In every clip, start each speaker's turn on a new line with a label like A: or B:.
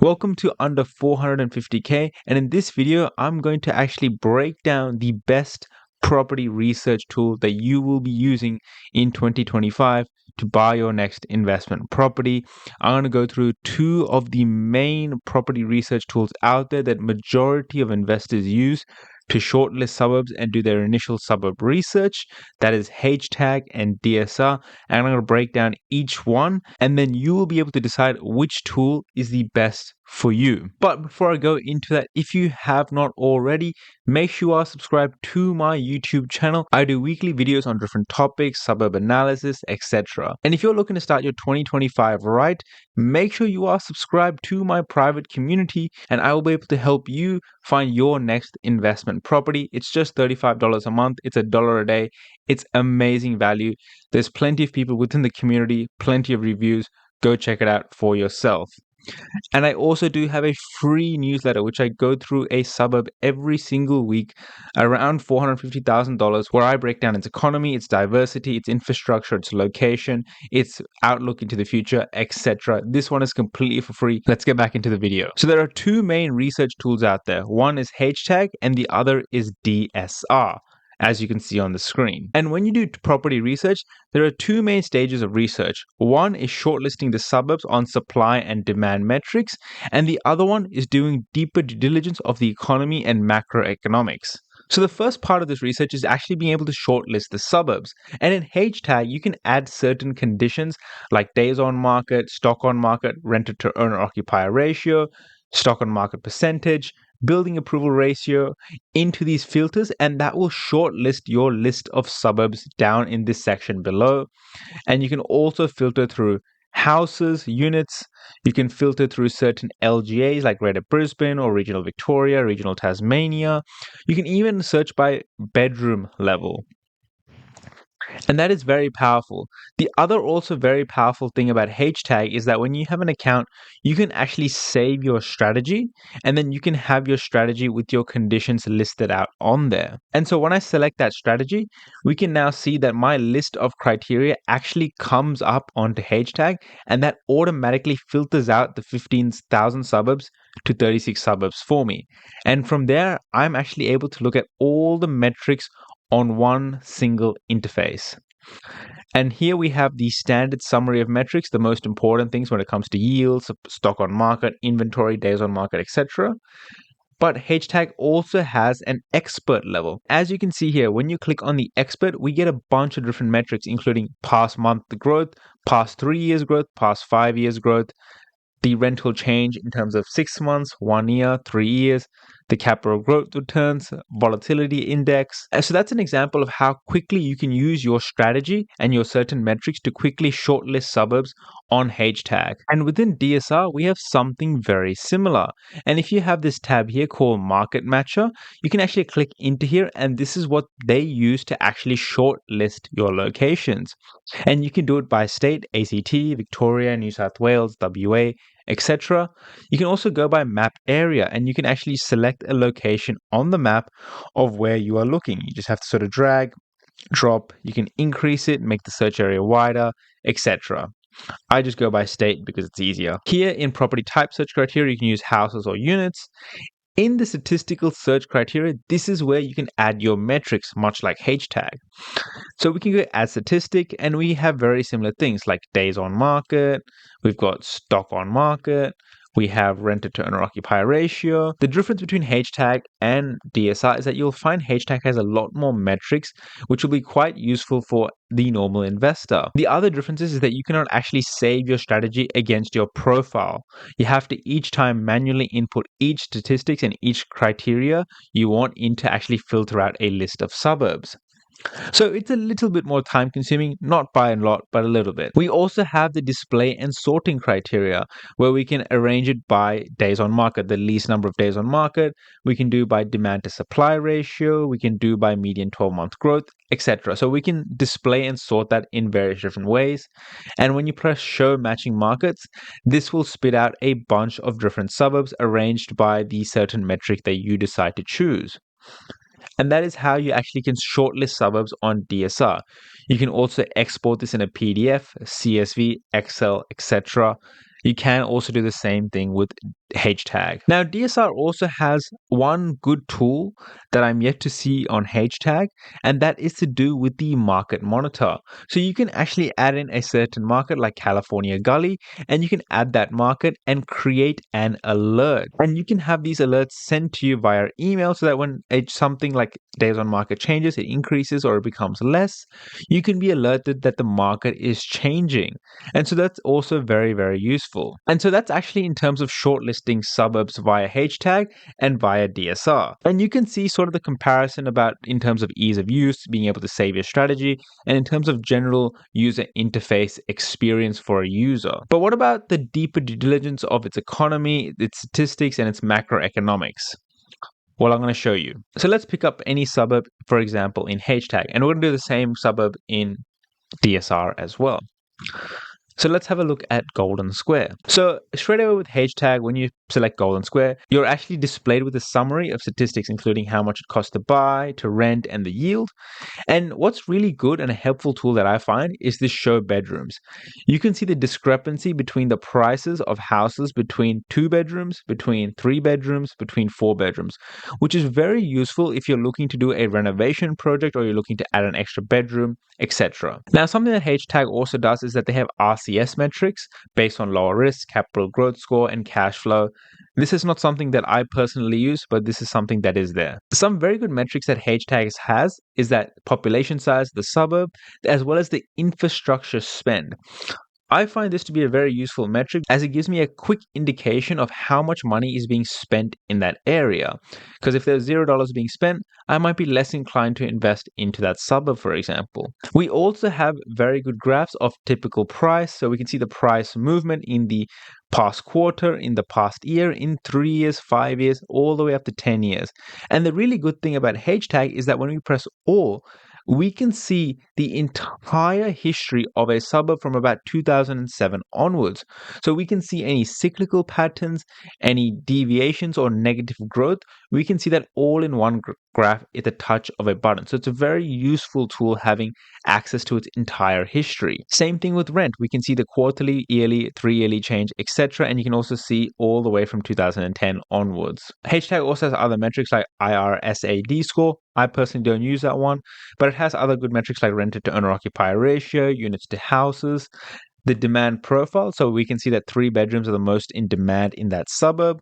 A: Welcome to Under 450k, and in this video I'm going to actually break down the best property research tool that you will be using in 2025 to buy your next investment property. I'm going to go through two of the main property research tools out there that majority of investors use to shortlist suburbs and do their initial suburb research. That is HTAG and DSR. And I'm going to break down each one, and then you will be able to decide which tool is the best for you. But before I go into that, if you have not already, make sure you are subscribed to my YouTube channel. I do weekly videos on different topics, suburb analysis, etc. And if you're looking to start your 2025 right, make sure you are subscribed to my private community, and I will be able to help you find your next investment property. It's just $35 a month. It's $1 a day. It's amazing value. There's plenty of people within the community, plenty of reviews. Go check it out for yourself. And I also do have a free newsletter, which I go through a suburb every single week, around $450,000, where I break down its economy, its diversity, its infrastructure, its location, its outlook into the future, etc. This one is completely for free. Let's get back into the video. So there are two main research tools out there. One is HTAG and the other is DSR, as you can see on the screen. And when you do property research, there are two main stages of research. One is shortlisting the suburbs on supply and demand metrics, and the other one is doing deeper due diligence of the economy and macroeconomics. So the first part of this research is actually being able to shortlist the suburbs. And in HTAG, you can add certain conditions like days on market, stock on market, renter to owner occupier ratio, stock on market percentage, building approval ratio into these filters, and that will shortlist your list of suburbs down in this section below. And you can also filter through houses, units. You can filter through certain LGAs like Greater Brisbane or Regional Victoria, Regional Tasmania. You can even search by bedroom level. And that is very powerful. The other also very powerful thing about HTAG is that when you have an account, you can actually save your strategy, and then you can have your strategy with your conditions listed out on there. And so when I select that strategy, we can now see that my list of criteria actually comes up onto HTAG, and that automatically filters out the 15,000 suburbs to 36 suburbs for me. And from there, I'm actually able to look at all the metrics on one single interface. And here we have the standard summary of metrics, the most important things when it comes to yields, stock on market, inventory, days on market, etc. But HTAG also has an expert level. As you can see here, when you click on the expert, we get a bunch of different metrics, including past month growth, past 3 years growth, past 5 years growth, the rental change in terms of 6 months, 1 year, 3 years, the capital growth returns, volatility index. So that's an example of how quickly you can use your strategy and your certain metrics to quickly shortlist suburbs on HTAG. And within DSR, we have something very similar. And if you have this tab here called Market Matcher, you can actually click into here, and this is what they use to actually shortlist your locations. And you can do it by state, ACT, Victoria, New South Wales, WA, etc. You can also go by map area, and you can actually select a location on the map of where you are looking. You just have to sort of drag, drop, you can increase it, make the search area wider, etc. I just go by state because it's easier. Here in property type search criteria, you can use houses or units. In the statistical search criteria, this is where you can add your metrics, much like HTAG. So we can go add statistic, and we have very similar things like days on market, we've got stock on market, we have renter to owner occupier ratio. The difference between HTAG and DSR is that you'll find HTAG has a lot more metrics, which will be quite useful for the normal investor. The other difference is that you cannot actually save your strategy against your profile. You have to each time manually input each statistics and each criteria you want in to actually filter out a list of suburbs. So it's a little bit more time consuming, not by a lot, but a little bit. We also have the display and sorting criteria where we can arrange it by days on market, the least number of days on market. We can do by demand to supply ratio. We can do by median 12-month growth, etc. So we can display and sort that in various different ways. And when you press show matching markets, this will spit out a bunch of different suburbs arranged by the certain metric that you decide to choose. And that is how you actually can shortlist suburbs on DSR. You can also export this in a PDF, CSV, Excel, etc. You can also do the same thing with HTAG. Now, DSR also has one good tool that I'm yet to see on HTAG, and that is to do with the market monitor. So you can actually add in a certain market like California Gully, and you can add that market and create an alert. And you can have these alerts sent to you via email so that when something like days on market changes, it increases or it becomes less, you can be alerted that the market is changing. And so that's also very, very useful. And so that's actually in terms of shortlisting suburbs via HTAG and via DSR. And you can see sort of the comparison about in terms of ease of use, being able to save your strategy, and in terms of general user interface experience for a user. But what about the deeper due diligence of its economy, its statistics, and its macroeconomics? Well, I'm going to show you. So let's pick up any suburb, for example, in HTAG, and we're going to do the same suburb in DSR as well. So let's have a look at Golden Square. So straight away with HTAG, when you select Golden Square, you're actually displayed with a summary of statistics, including how much it costs to buy, to rent, and the yield. And what's really good and a helpful tool that I find is this show bedrooms. You can see the discrepancy between the prices of houses between 2 bedrooms, between 3 bedrooms, between 4 bedrooms, which is very useful if you're looking to do a renovation project or you're looking to add an extra bedroom, etc. Now, something that HTAG also does is that they have RCS metrics based on lower risk, capital growth score, and cash flow. This is not something that I personally use, but this is something that is there. Some very good metrics that HTAG has is that population size, the suburb, as well as the infrastructure spend. I find this to be a very useful metric as it gives me a quick indication of how much money is being spent in that area. Because if there's $0 being spent, I might be less inclined to invest into that suburb, for example. We also have very good graphs of typical price, so we can see the price movement in the past quarter, in the past year, in 3 years, 5 years, all the way up to 10 years. And the really good thing about HTAG is that when we press all, we can see the entire history of a suburb from about 2007 onwards. So we can see any cyclical patterns, any deviations or negative growth. We can see that all in one graph at the touch of a button. So it's a very useful tool having access to its entire history. Same thing with rent. We can see the quarterly, yearly, 3-yearly change, etc. And you can also see all the way from 2010 onwards. HTAG also has other metrics like IRSAD score. I personally don't use that one, but it has other good metrics like rented to owner occupier ratio, units to houses, the demand profile. So we can see that 3 bedrooms are the most in demand in that suburb,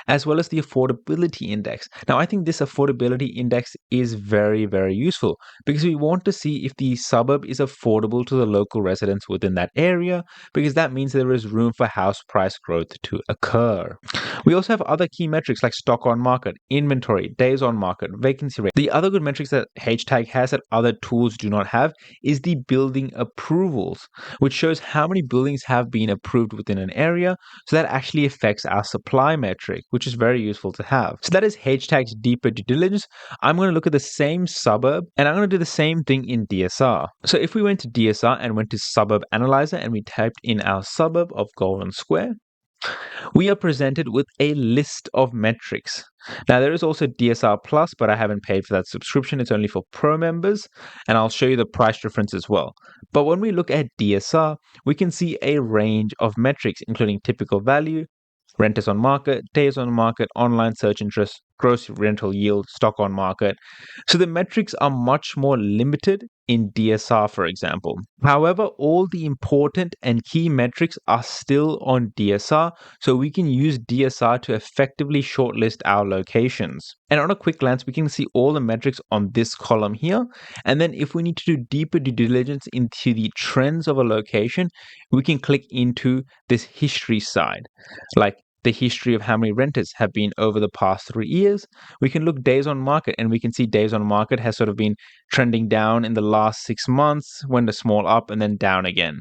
A: as well as the affordability index. Now, I think this affordability index is very, very useful because we want to see if the suburb is affordable to the local residents within that area, because that means there is room for house price growth to occur. We also have other key metrics like stock on market, inventory, days on market, vacancy rate. The other good metrics that HTAG has that other tools do not have is the building approvals, which shows how many buildings have been approved within an area. So that actually affects our supply metric, which is very useful to have. So that is HTAG's deeper due diligence. I'm going to look at the same suburb and I'm going to do the same thing in DSR. So if we went to DSR and went to suburb analyzer and we typed in our suburb of Golden Square, we are presented with a list of metrics. Now, there is also DSR Plus, but I haven't paid for that subscription. It's only for Pro members, and I'll show you the price difference as well. But when we look at DSR, we can see a range of metrics, including typical value, renters on market, days on market, online search interest, gross rental yield, stock on market. So the metrics are much more limited in DSR, for example. However, all the important and key metrics are still on DSR, so we can use DSR to effectively shortlist our locations. And on a quick glance, we can see all the metrics on this column here. And then if we need to do deeper due diligence into the trends of a location, we can click into this history side, like the history of how many renters have been over the past 3 years. We can look days on market, and we can see days on market has sort of been trending down in the last 6 months, went a small up and then down again.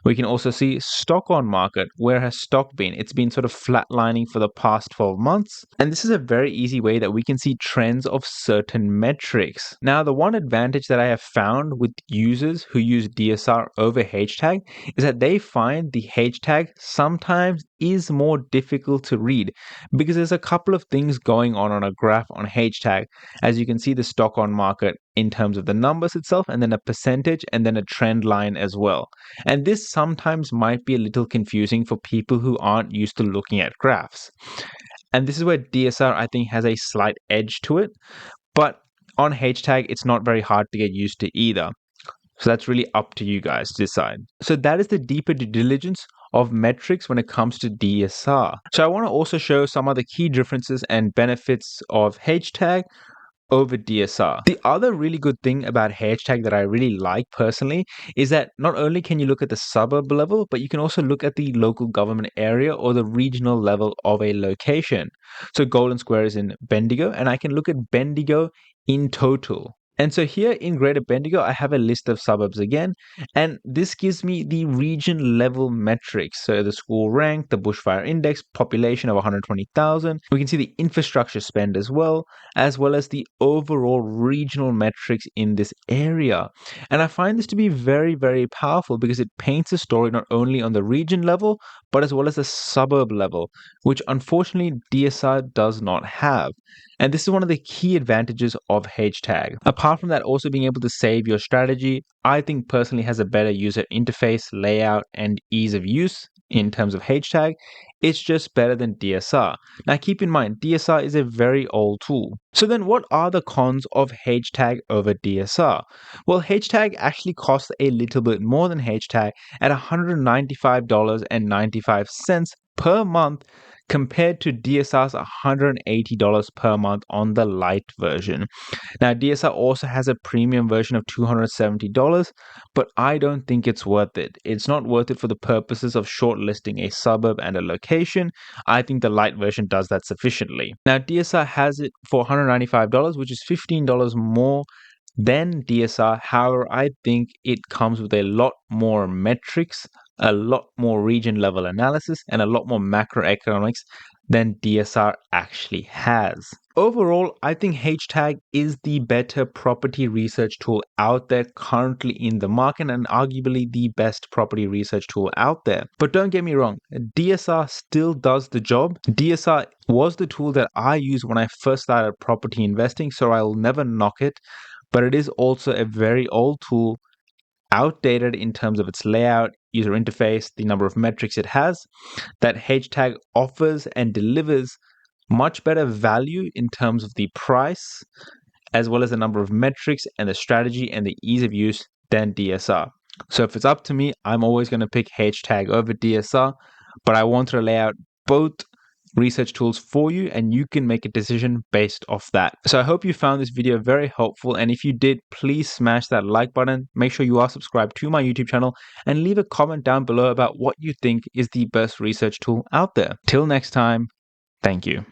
A: We can also see stock on market. Where has stock been? It's been sort of flatlining for the past 12 months. And this is a very easy way that we can see trends of certain metrics. Now, the one advantage that I have found with users who use DSR over HTAG is that they find the HTAG sometimes is more difficult to read because there's a couple of things going on a graph on HTAG. As you can see, the stock on market in terms of the numbers itself, and then a percentage, and then a trend line as well. And this sometimes might be a little confusing for people who aren't used to looking at graphs. And this is where DSR, I think, has a slight edge to it. But on HTAG, it's not very hard to get used to either. So that's really up to you guys to decide. So that is the deeper due diligence of metrics when it comes to DSR. So I want to also show some of the key differences and benefits of HTAG over DSR. The other really good thing about HTAG that I really like personally is that not only can you look at the suburb level, but you can also look at the local government area or the regional level of a location. So Golden Square is in Bendigo, and I can look at Bendigo in total. And so here in Greater Bendigo, I have a list of suburbs again, and this gives me the region level metrics. So the school rank, the bushfire index, population of 120,000. We can see the infrastructure spend as well as the overall regional metrics in this area. And I find this to be very, very powerful because it paints a story not only on the region level, but as well as the suburb level, which unfortunately DSR does not have. And this is one of the key advantages of HTAG. Apart from that, also being able to save your strategy, I think personally has a better user interface, layout, and ease of use in terms of HTAG. It's just better than DSR. Now keep in mind, DSR is a very old tool. So then what are the cons of HTAG over DSR? Well, HTAG actually costs a little bit more than HTAG at $195.95 per month compared to DSR's $180 per month on the light version. Now, DSR also has a premium version of $270, but I don't think it's worth it. It's not worth it for the purposes of shortlisting a suburb and a location. I think the light version does that sufficiently. Now, DSR has it for $195, which is $15 more than DSR. However, I think it comes with a lot more metrics, a lot more region level analysis, and a lot more macroeconomics than DSR actually has. Overall, I think HTAG is the better property research tool out there currently in the market, and arguably the best property research tool out there. But don't get me wrong, DSR still does the job. DSR was the tool that I used when I first started property investing, so I'll never knock it. But it is also a very old tool, outdated in terms of its layout, user interface, the number of metrics it has, that HTAG offers and delivers much better value in terms of the price, as well as the number of metrics and the strategy and the ease of use than DSR. So if it's up to me, I'm always going to pick HTAG over DSR, but I want to lay out both research tools for you, and you can make a decision based off that. So I hope you found this video very helpful, and if you did, please smash that like button. Make sure you are subscribed to my YouTube channel and leave a comment down below about what you think is the best research tool out there. Till next time, thank you.